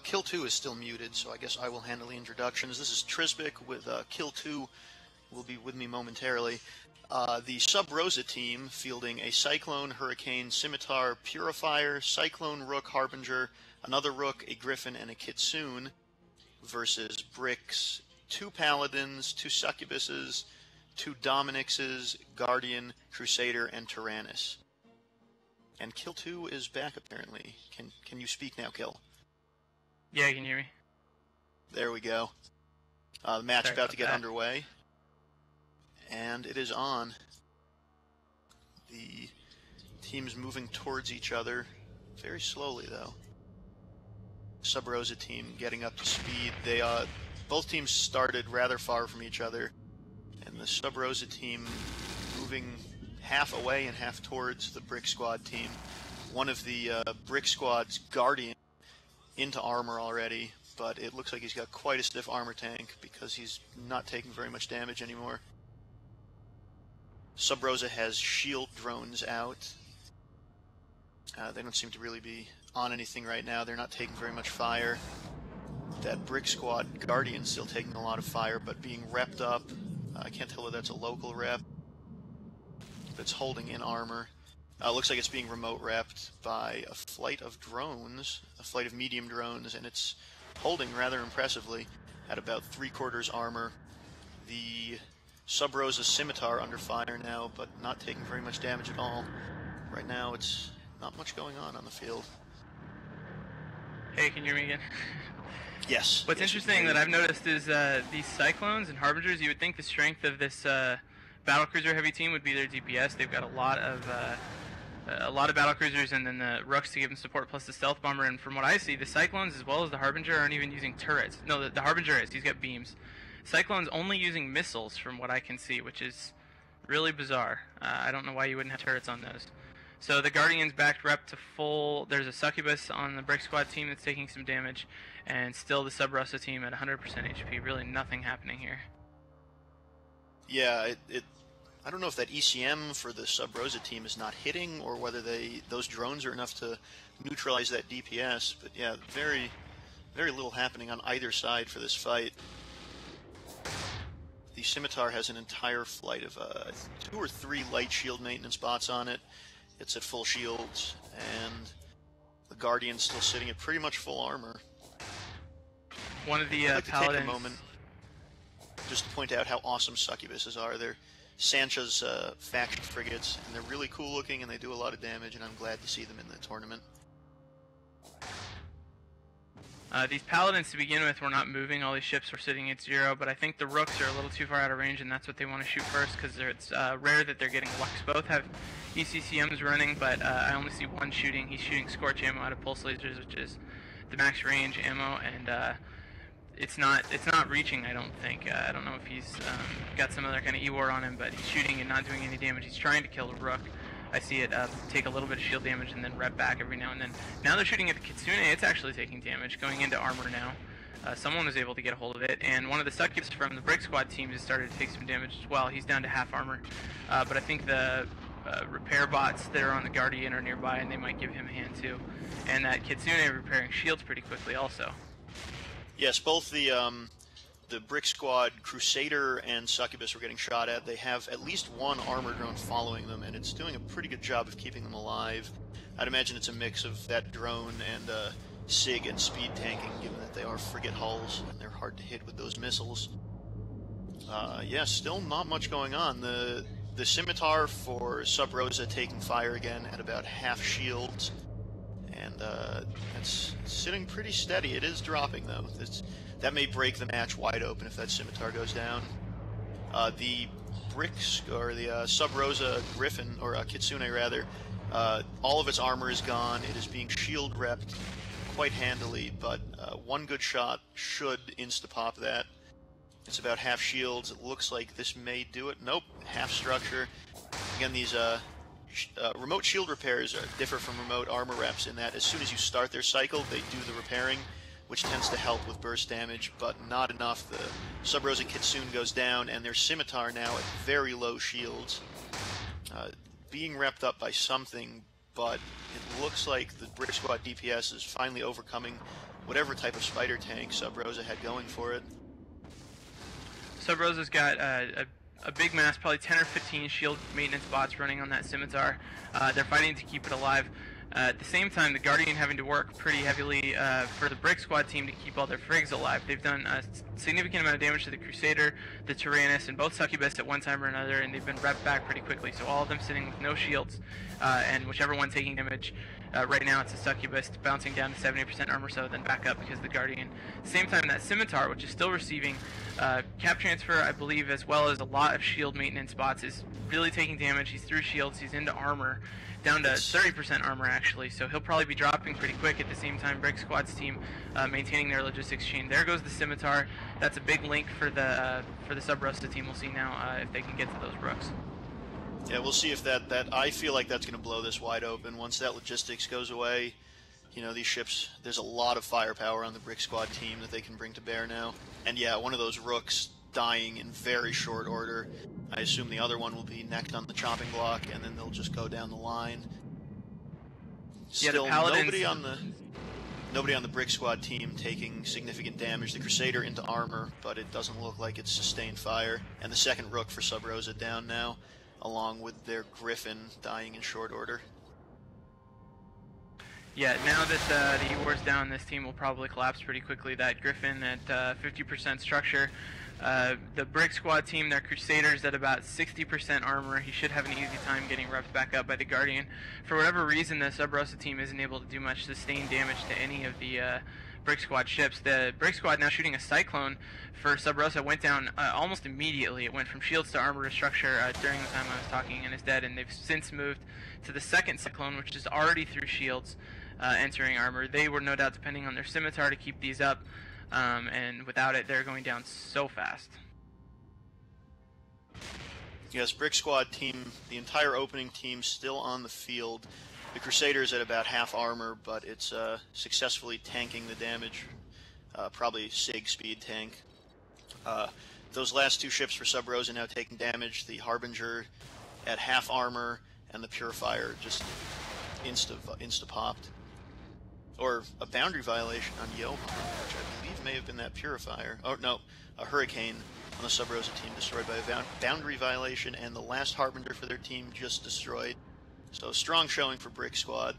Kill 2 is still muted, so I guess I will handle the introductions. This is Trisbic with Kill 2 will be with me momentarily. The Sub-Rosa team fielding a Cyclone, Hurricane, Scimitar, Purifier, Cyclone, Rook, Harbinger, another Rook, a Griffin, and a Kitsune versus Brick's 2 Paladins, 2 Succubuses, 2 Dominixes, Guardian, Crusader, and Tyrannus. And Kill 2 is back apparently. Can you speak now, Kill? Yeah, you can hear me. There we go. The match about to get underway. And it is on. The teams moving towards each other very slowly, though. Sub-Rosa team getting up to speed. They both teams started rather far from each other, and the Sub-Rosa team moving half away and half towards the Brick Squad team. One of the Brick Squad's Guardian into armor already, but it looks like he's got quite a stiff armor tank because he's not taking very much damage anymore. Sub-Rosa has shield drones out. They don't seem to really be on anything right now. They're not taking very much fire. That Brick Squad Guardian's still taking a lot of fire, but being repped up. I can't tell whether that's a local rep that's holding in armor. Looks like it's being remote repped by a flight of drones, a flight of medium drones, and it's holding rather impressively at about 3/4 armor. The Sub-Rosa Scimitar under fire now, but not taking very much damage at all. Right now, it's not much going on the field. Hey, can you hear me again? Yes. What's interesting that I've noticed is these Cyclones and Harbingers, you would think the strength of this battlecruiser heavy team would be their DPS. They've got a lot of battlecruisers and then the Rooks to give them support, plus the Stealth Bomber. And from what I see, the Cyclones as well as the Harbinger aren't even using turrets. No, the Harbinger is. He's got beams. Cyclone's only using missiles from what I can see, which is really bizarre. I don't know why you wouldn't have turrets on those. So the Guardian's backed rep to full. There's a Succubus on the Brick Squad team that's taking some damage, and still the Sub-Rosa team at 100% HP. Really nothing happening here. Yeah, I don't know if that ECM for the Sub-Rosa team is not hitting, or whether those drones are enough to neutralize that DPS. But yeah, very, very little happening on either side for this fight. The Scimitar has an entire flight of 2 or 3 light shield maintenance bots on it. It's at full shields, and the Guardian's still sitting at pretty much full armor. One of the I'd like to Paladins... take a moment just to point out how awesome Succubuses are. They're Sancha's faction frigates, and they're really cool looking, and they do a lot of damage, and I'm glad to see them in the tournament. These Paladins, to begin with, were not moving. All these ships were sitting at 0, but I think the Rooks are a little too far out of range, and that's what they want to shoot first, because it's rare that they're getting Lux. Both have ECCMs running, but I only see one shooting. He's shooting Scorch ammo out of Pulse Lasers, which is the max range ammo, and it's not reaching, I don't think. I don't know if he's got some other kind of E-War on him, but he's shooting and not doing any damage. He's trying to kill a Rook. I see it take a little bit of shield damage and then rep back every now and then. Now they're shooting at the Kitsune. It's actually taking damage, going into armor now. Someone was able to get a hold of it, and one of the Succubus from the Brick Squad team has started to take some damage as well. He's down to half armor, but I think the repair bots that are on the Guardian are nearby, and they might give him a hand too. And that Kitsune repairing shields pretty quickly also. Yes, both the Brick Squad Crusader and Succubus were getting shot at. They have at least one armor drone following them, and it's doing a pretty good job of keeping them alive. I'd imagine it's a mix of that drone and SIG and speed tanking, given that they are frigate hulls and they're hard to hit with those missiles. Yeah, still not much going on. The Scimitar for Sub-Rosa taking fire again at about half shields, and it's sitting pretty steady. It is dropping though. That may break the match wide open if that Scimitar goes down. The Bricks, or the Sub-Rosa Griffin, or Kitsune rather, all of its armor is gone. It is being shield repped quite handily, but one good shot should insta-pop that. It's about half shields. It looks like this may do it. Nope, half structure. Again, these remote shield repairs differ from remote armor reps in that as soon as you start their cycle, they do the repairing, which tends to help with burst damage, but not enough. The Sub-Rosa Kitsune goes down, and their Scimitar now at very low shields. Being repped up by something, but it looks like the Brick Squad DPS is finally overcoming whatever type of spider tank Sub Rosa had going for it. Sub Rosa's got a big mass, probably 10 or 15 shield maintenance bots running on that Scimitar. They're fighting to keep it alive. At the same time, the Guardian having to work pretty heavily for the Brick Squad team to keep all their Frigs alive. They've done a significant amount of damage to the Crusader, the Tyrannus, and both Succubus at one time or another, and they've been repped back pretty quickly. So all of them sitting with no shields, and whichever one taking damage, right now it's a Succubus bouncing down to 70% armor, so then back up because of the Guardian. At the same time, that Scimitar, which is still receiving cap transfer, I believe, as well as a lot of shield maintenance bots, is really taking damage. He's through shields, he's into armor, down to 30% armor actually, so he'll probably be dropping pretty quick. At the same time, Brick Squad's team maintaining their logistics chain. There goes the Scimitar. That's a big link for the Sub Rosa team. We'll see now if they can get to those Brooks. Yeah, we'll see if that I feel like that's going to blow this wide open. Once that logistics goes away, you know, these ships, there's a lot of firepower on the Brick Squad team that they can bring to bear now. And yeah, one of those Rooks dying in very short order. I assume the other one will be necked on the chopping block, and then they'll just go down the line. Still, yeah, the nobody on the Brick Squad team taking significant damage. The Crusader into armor, but it doesn't look like it's sustained fire. And the second Rook for Sub Rosa down now, along with their Griffin dying in short order. Yeah, now that the Ewor's down, this team will probably collapse pretty quickly. That Griffin at 50% structure. The Brick Squad team, their Crusaders at about 60% armor. He should have an easy time getting repped back up by the Guardian. For whatever reason, the Sub Rosa team isn't able to do much sustained damage to any of the Brick Squad ships. The Brick Squad now shooting a Cyclone for Sub Rosa went down almost immediately. It went from shields to armor to structure during the time I was talking and is dead, and they've since moved to the second Cyclone, which is already through shields, entering armor. They were no doubt depending on their Scimitar to keep these up, and without it, they're going down so fast. Yes, Brick Squad team, the entire opening team still on the field. The Crusader's at about half armor, but it's successfully tanking the damage. Probably SIG speed tank. Those last two ships for Sub Rosa now taking damage. The Harbinger at half armor, and the Purifier just insta-popped. Or a boundary violation on Yohan, which I believe may have been that Purifier. Oh, no, a Hurricane on the Sub Rosa team destroyed by a boundary violation, and the last Harbinger for their team just destroyed. So strong showing for Brick Squad.